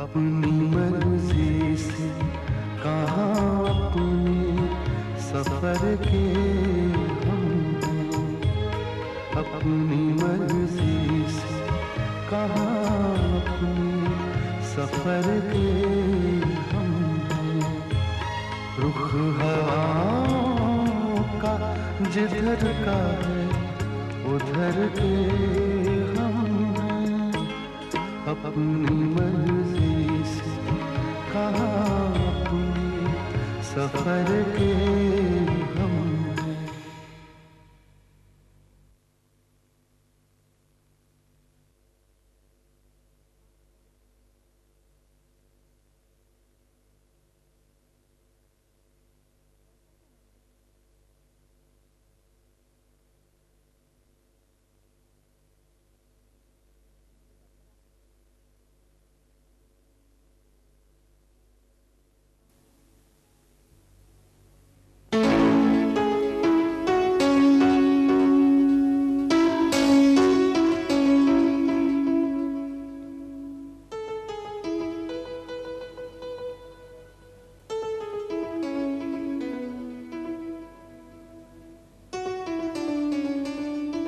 अपनी मर्जी से कहाँ अपने सफर के हम हैं, अपनी मर्जी से कहाँ अपने सफर के हम हैं। रुख हवाओं का जिधर का है उधर के हम हैं, अपनी मर्जी से कहाँ अपने सफर के हम हैं।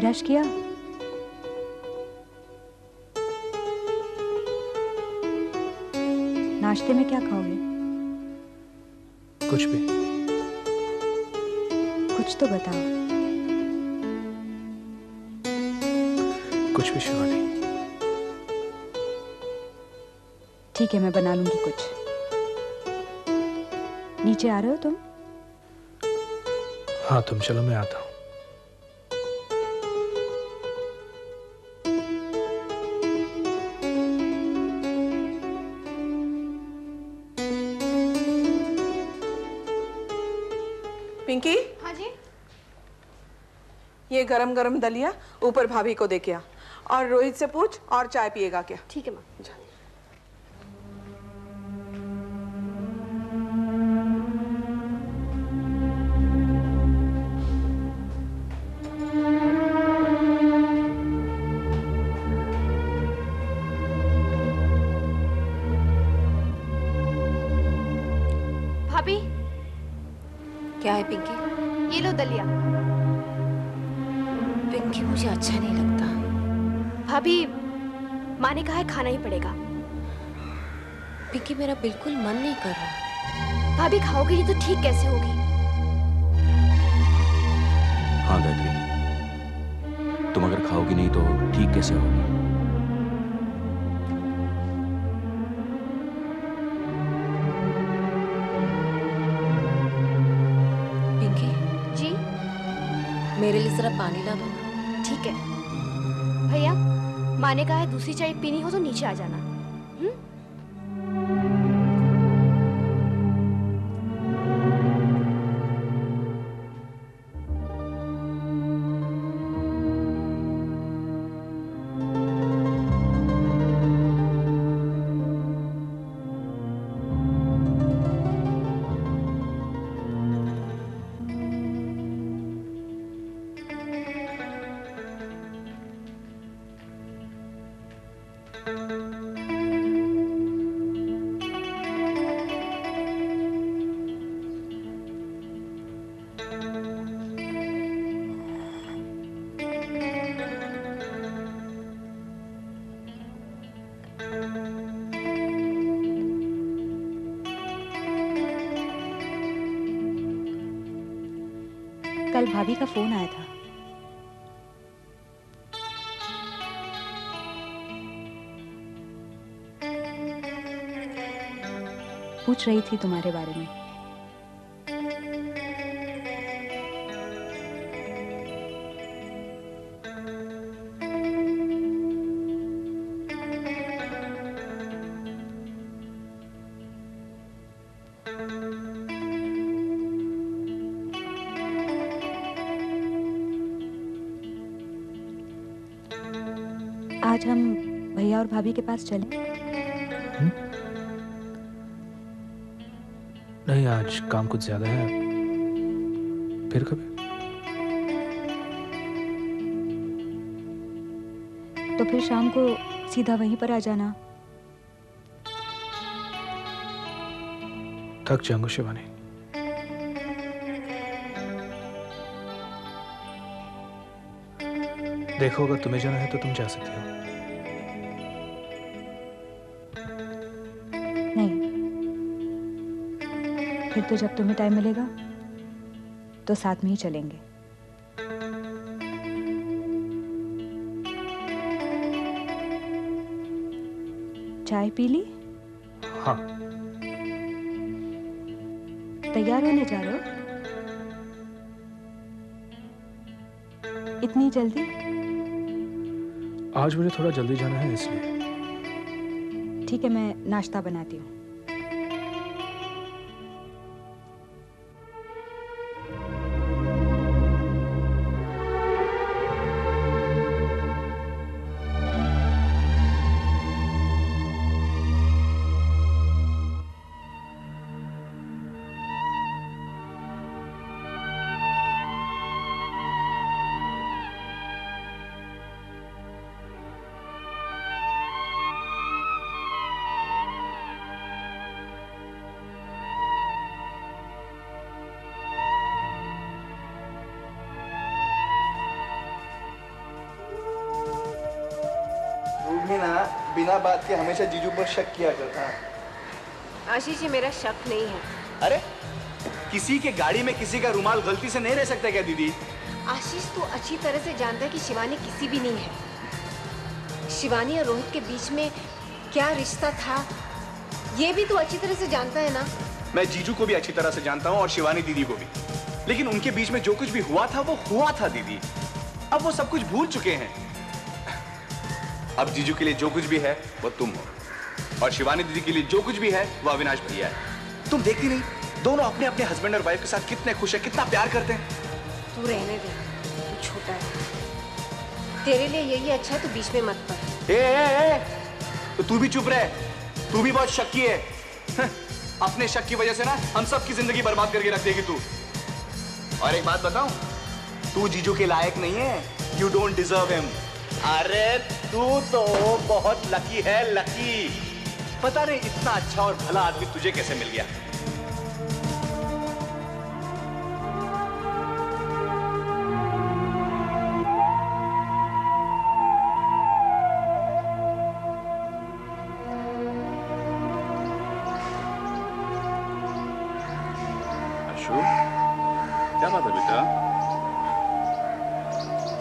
ब्रश किया? नाश्ते में क्या खाओगे? कुछ भी। कुछ तो बताओ। कुछ भी शिवानी। ठीक है, मैं बना लूंगी कुछ। नीचे आ रहे हो तुम? हाँ तुम चलो, मैं आता हूँ। पिंकी। हाँ जी। ये गरम गरम दलिया ऊपर भाभी को दे के आ, और रोहित से पूछ और चाय पिएगा क्या। ठीक है माँ। भाभी। क्या है पिंकी? ये लो दलिया। पिंकी मुझे अच्छा नहीं लगता। भाभी, माँ ने कहा है खाना ही पड़ेगा। पिंकी मेरा बिल्कुल मन नहीं कर रहा। भाभी खाओगी नहीं तो ठीक कैसे होगी? हाँ गायत्री, तुम अगर खाओगी नहीं तो ठीक कैसे होगी? पिंकी जी। मेरे लिए जरा पानी ला दो। ठीक है भैया, माँ ने कहा है दूसरी चाय पीनी हो तो नीचे आ जाना। कल भाभी का फोन आया था। पूछ रही थी तुम्हारे बारे में। आज हम भैया और भाभी के पास चलें? नहीं, आज काम कुछ ज्यादा है, फिर कभी। तो फिर शाम को सीधा वहीं पर आ जाना। थक जाऊंगा शिवानी। देखो, अगर तुम्हें जाना है तो तुम जा सकती हो। नहीं, फिर तो जब तुम्हें टाइम मिलेगा तो साथ में ही चलेंगे। चाय पी ली? हाँ। तैयार होने जा रहे हो? इतनी जल्दी? आज मुझे थोड़ा जल्दी जाना है इसलिए। ठीक है, मैं नाश्ता बनाती हूँ। बिना बात के हमेशा जीजू पर शक किया करता है। आशीष, ये मेरा शक नहीं है। अरे किसी के गाड़ी में किसी का रुमाल गलती से नहीं रह सकता क्या दीदी? आशीष, तू अच्छी तरह से जानता है कि शिवानी किसी भी नहीं है। शिवानी और रोहित के बीच में क्या रिश्ता था ये भी तू अच्छी तरह से जानता है ना? मैं जीजू को भी अच्छी तरह से जानता हूँ और शिवानी दीदी को भी, लेकिन उनके बीच में जो कुछ भी हुआ था वो हुआ था दीदी। अब वो सब कुछ भूल चुके हैं। अब जीजू के लिए जो कुछ भी है वो तुम हो, और शिवानी दीदी के लिए जो कुछ भी है वो अविनाश भैया है। तुम देखती नहीं, दोनों अपने अपने हस्बैंड और वाइफ के साथ कितने खुश है, कितना प्यार करते हैं। तू रहने दे, तू छोटा है, तेरे लिए यही अच्छा है, तू बीच में मत पड़। ए, तो तू भी चुप रहे, तू भी बहुत शक्की है। अपने शक की वजह से ना हम सब की जिंदगी बर्बाद करके रख देगी तू। और एक बात बताऊं, तू जीजू के लायक नहीं है। You don't deserve him. अरे तू तो बहुत लकी है, लकी। पता नहीं इतना अच्छा और भला आदमी तुझे कैसे मिल गया। अशोक, क्या बात है बेटा?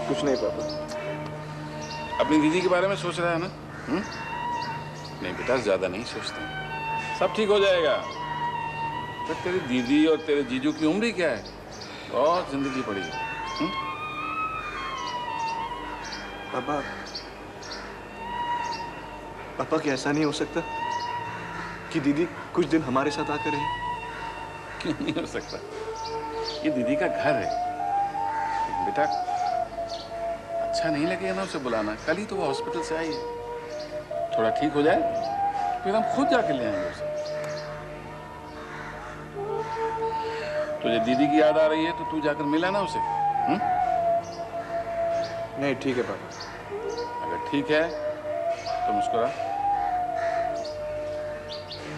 कुछ नहीं पापा। अपनी दीदी के बारे में सोच रहा है ना? नहीं बेटा, ज्यादा नहीं सोचते, सब ठीक हो जाएगा। तो तेरी दीदी और तेरे जीजू की उम्र ही क्या है, बहुत जिंदगी पड़ी है। पापा, पापा क्या ऐसा नहीं हो सकता कि दीदी कुछ दिन हमारे साथ आकर रहे? क्यों नहीं हो सकता? ये दीदी का घर है बेटा। अच्छा नहीं लगेगा ना उसे बुलाना? कल ही तो वो हॉस्पिटल से आई है, थोड़ा ठीक हो जाए फिर हम खुद जाके ले आएंगे उसे। तुझे दीदी की याद आ रही है तो तू जाकर मिला ना उसे। नहीं ठीक है पापा। अगर ठीक है तो मुस्कुरा,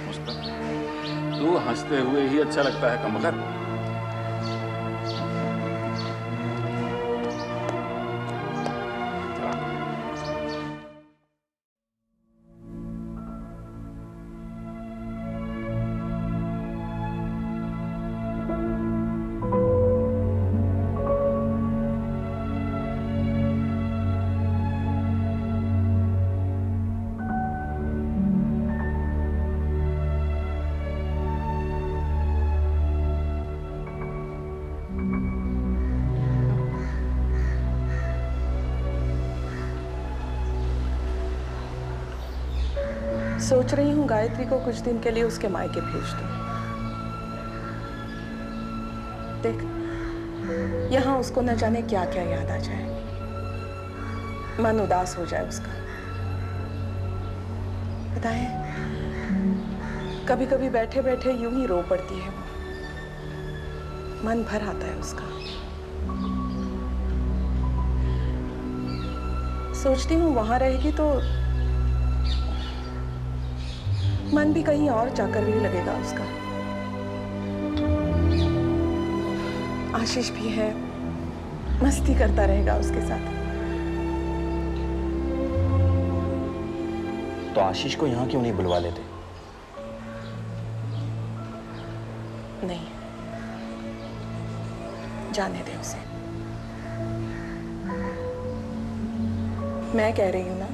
मुस्कुरा। तू हंसते हुए ही अच्छा लगता है कमबख्त। सोच रही हूँ गायत्री को कुछ दिन के लिए उसके मायके भेज दूं। देख, यहाँ उसको न जाने क्या क्या याद आ जाए, मन उदास हो जाए उसका। पता है, कभी कभी बैठे बैठे यूं ही रो पड़ती है वो, मन भर आता है उसका। सोचती हूँ वहां रहेगी तो मन भी कहीं और जाकर भी लगेगा उसका। आशीष भी है, मस्ती करता रहेगा उसके साथ। तो आशीष को यहाँ क्यों नहीं बुलवा लेते? नहीं, जाने दे उसे। मैं कह रही हूं ना।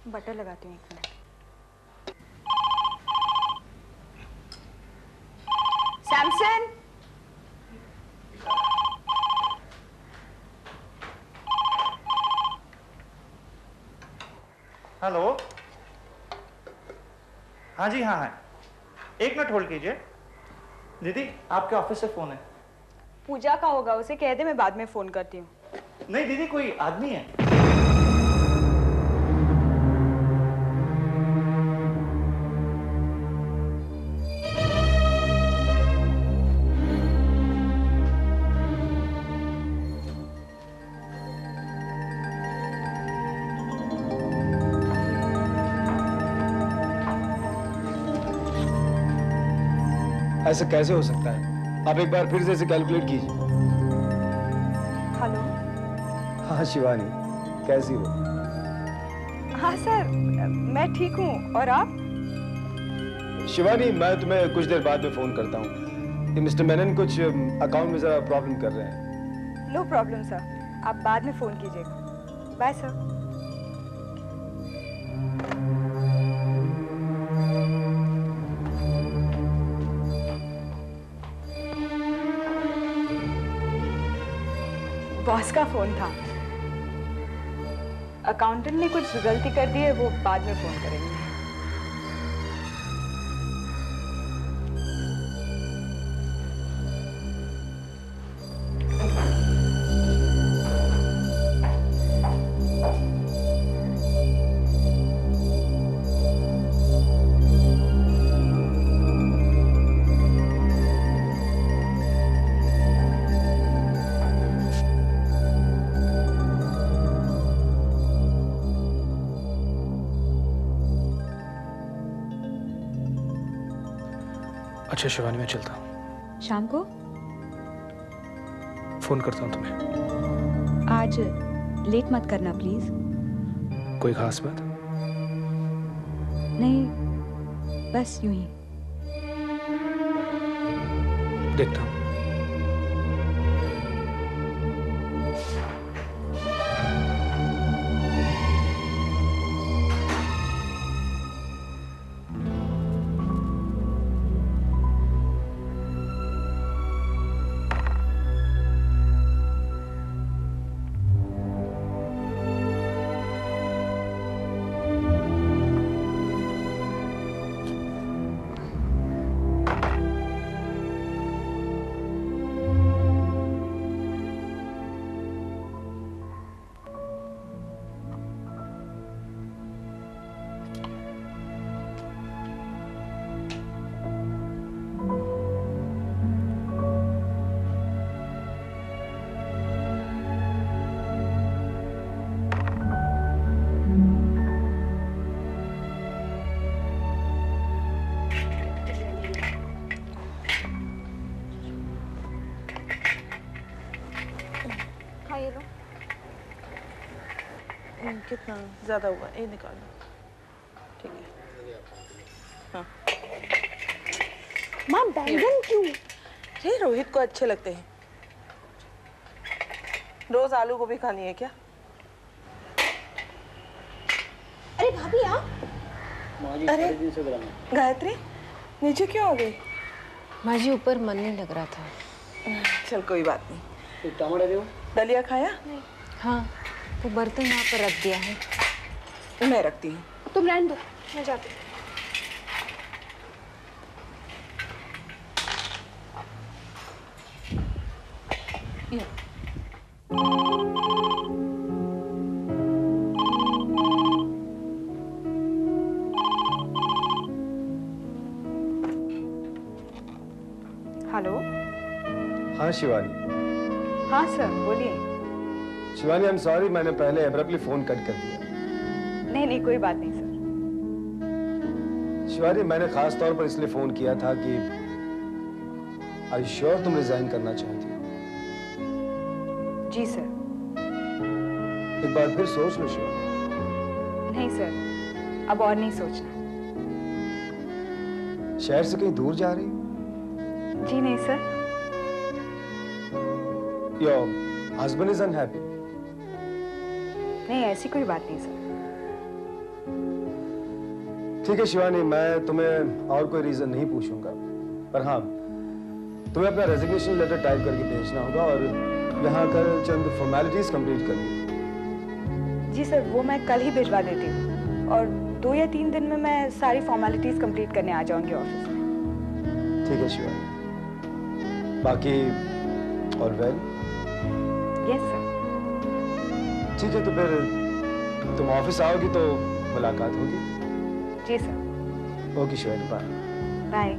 बटर लगाती हूँ, 1 मिनट। सैमसन, हेलो। हाँ जी, हाँ है। 1 मिनट होल्ड कीजिए। दीदी, आपके ऑफिस से फोन है। पूजा का होगा, उसे कह दे मैं बाद में फोन करती हूँ। नहीं दीदी, कोई आदमी है। ऐसा कैसे हो सकता है? आप एक बार फिर से इसे कैलकुलेट कीजिए। हेलो। हाँ शिवानी, कैसी हो? हाँ सर, मैं ठीक हूँ, और आप? शिवानी, मैं तुम्हें कुछ देर बाद में फोन करता हूँ। ये मिस्टर मेनन कुछ अकाउंट में जरा प्रॉब्लम कर रहे हैं। नो प्रॉब्लम सर, आप बाद में फोन कीजिएगा। Bye sir. बॉस का फोन था। अकाउंटेंट ने कुछ गलती कर दी है, वो बाद में फोन करेंगे। अच्छा शिवानी, मैं चलता हूँ। शाम को फोन करता हूँ तुम्हें। आज लेट मत करना प्लीज। कोई खास बात? नहीं, बस यूं ही। देखता हूँ। कितना ज्यादा हुआ, ये निकालना। ठीक है। हाँ। माँ, बैंगन क्यों? ये रोहित को अच्छे लगते हैं। रोज आलू गोभी खानी है क्या? अरे भाभी आप? अरे गायत्री, नीचे क्यों आ गई? माँ जी, ऊपर मन नहीं लग रहा था। चल कोई बात नहीं। टमाटर दो। दलिया खाया? हाँ। वो बर्तन यहाँ पर रख दिया है। मैं रखती हूँ। तुम रहने दो, मैं जाती हूँ। हेलो। हाँ शिवानी। हाँ सर, बोलिए। शिवानी, आई एम सॉरी, मैंने पहले एब्रप्टली फोन कट कर दिया। नहीं नहीं, कोई बात नहीं सर। शिवानी, मैंने खास तौर पर इसलिए फोन किया था कि आई श्योर तुम रिजाइन करना चाहती हो? जी सर। एक बार फिर सोच लो शिवानी। नहीं सर, अब और नहीं सोचना। शहर से कहीं दूर जा रही हो? जी नहीं sir. Your husband is unhappy? नहीं, ऐसी कोई बात नहीं सर। ठीक है शिवानी, मैं तुम्हें और कोई रीजन नहीं पूछूंगा, पर हाँ, तुम्हें अपना रेजिग्नेशन लेटर टाइप करके भेजना होगा और यहाँ आकर चंद फॉर्मेलिटीज कंप्लीट करनी। जी सर, वो मैं कल ही भिजवा देती हूँ और 2 या 3 दिन में मैं सारी फॉर्मेलिटीज कंप्लीट करने आ जाऊंगी ऑफिस में। ठीक है शिवानी, बाकी ऑल वेल? Yes sir. ठीक है, तो फिर तुम ऑफिस आओगी तो मुलाकात होगी। जी sir. Okay Shivani, bye. Bye.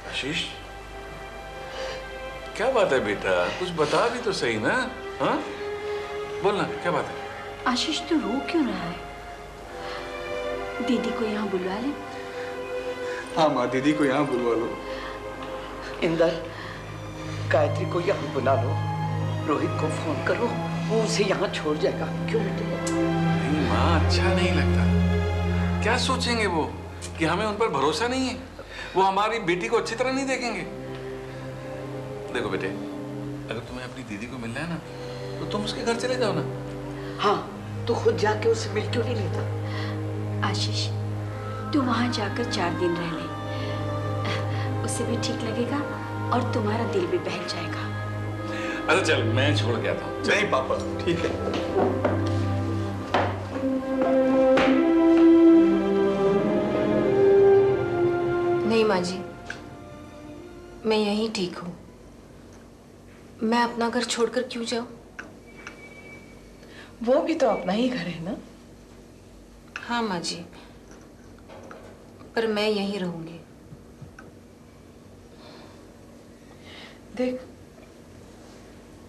Ashish, क्या बात है बेटा? कुछ बता भी तो सही ना। हाँ, बोलना, क्या बात है? आशीष, तू रो क्यों रहा है? दीदी को यहाँ बुलवा ले। हाँ माँ, दीदी को यहाँ बुलवा लो। इंदर, गायत्री को यहाँ बुला लो। रोहित को फोन करो, वो उसे यहाँ छोड़ जाएगा। क्यों बेटे? नहीं माँ, अच्छा नहीं लगता। क्या सोचेंगे वो कि हमें उन पर भरोसा नहीं है? वो हमारी बेटी को अच्छी तरह नहीं देखेंगे। देखो बेटे, अगर तुम्हें अपनी दीदी को मिलना है ना, तो तुम उसके घर चले जाओ ना। हाँ, तो खुद जाके उससे मिल क्यों नहीं लेता? आशीष, तू वहां जाकर 4 दिन रह ले, उससे भी ठीक लगेगा और तुम्हारा दिल भी बहल जाएगा। अच्छा चल, मैं छोड़ के आता हूँ। नहीं पापा, ठीक है। नहीं माँ जी, मैं यहीं ठीक हूँ। मैं अपना घर छोड़कर क्यों जाऊँ? वो भी तो अपना ही घर है ना। हाँ माँ जी, पर मैं यहीं रहूंगी। देख,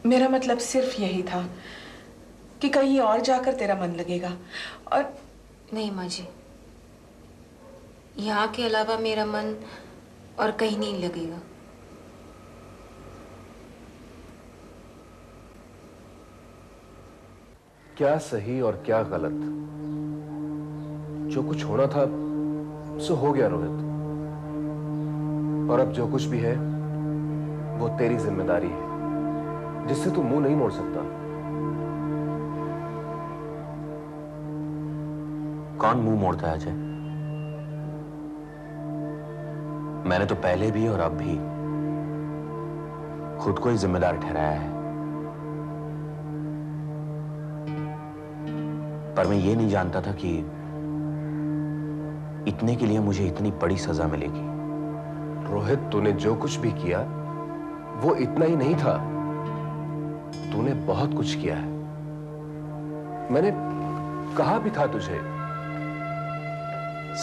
मेरा मतलब सिर्फ यही था कि कहीं और जाकर तेरा मन लगेगा। और नहीं माँ जी, यहाँ के अलावा मेरा मन और कहीं नहीं लगेगा। क्या सही और क्या गलत, जो कुछ होना था सो हो गया रोहित, और अब जो कुछ भी है वो तेरी जिम्मेदारी है, जिससे तू मुंह नहीं मोड़ सकता। कौन मुंह मोड़ता है अजय? मैंने तो पहले भी और अब भी खुद को ही जिम्मेदार ठहराया है, पर मैं ये नहीं जानता था कि इतने के लिए मुझे इतनी बड़ी सजा मिलेगी। रोहित, तूने जो कुछ भी किया वो इतना ही नहीं था, तूने बहुत कुछ किया है। मैंने कहा भी था तुझे,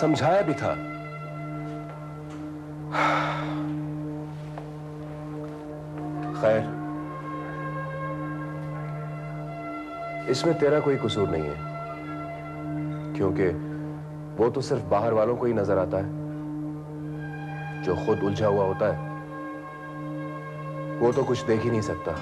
समझाया भी था। खैर, इसमें तेरा कोई कसूर नहीं है, क्योंकि वो तो सिर्फ बाहर वालों को ही नजर आता है। जो खुद उलझा हुआ होता है वो तो कुछ देख ही नहीं सकता।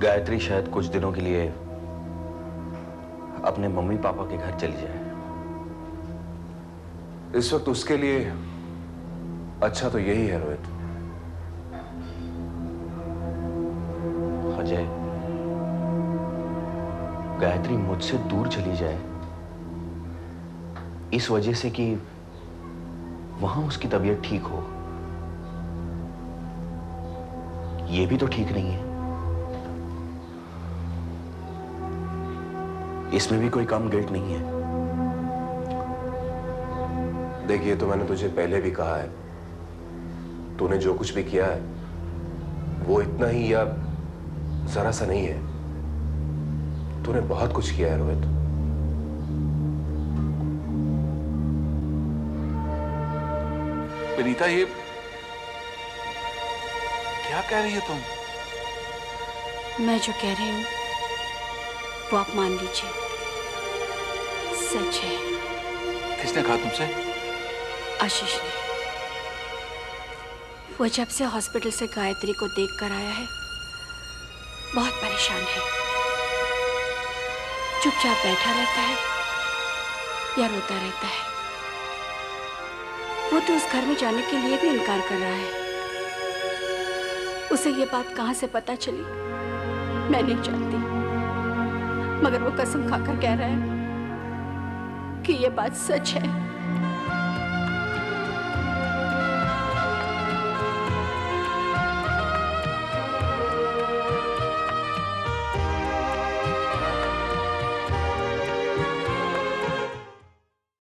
गायत्री शायद कुछ दिनों के लिए अपने मम्मी पापा के घर चली जाए। इस वक्त उसके लिए अच्छा तो यही है रोहित। अजय, गायत्री मुझसे दूर चली जाए इस वजह से कि वहां उसकी तबीयत ठीक हो, यह भी तो ठीक नहीं है। इसमें भी कोई कम गिल्ट नहीं है। देखिए, तो मैंने तुझे पहले भी कहा है, तूने जो कुछ भी किया है वो इतना ही या जरा सा नहीं है। तूने बहुत कुछ किया है रोहित। विनीता, ये क्या कह रही है तुम? मैं जो कह रही हूँ वो आप मान लीजिए, सच है। किसने कहा तुमसे? आशीष ने। वो जब से हॉस्पिटल से गायत्री को देख कर आया है, बहुत परेशान है। चुपचाप बैठा रहता है या रोता रहता है। वो तो उस घर में जाने के लिए भी इनकार कर रहा है। उसे ये बात कहां से पता चली मैं नहीं जानती, मगर वो कसम खाकर कह रहा है कि ये बात सच है।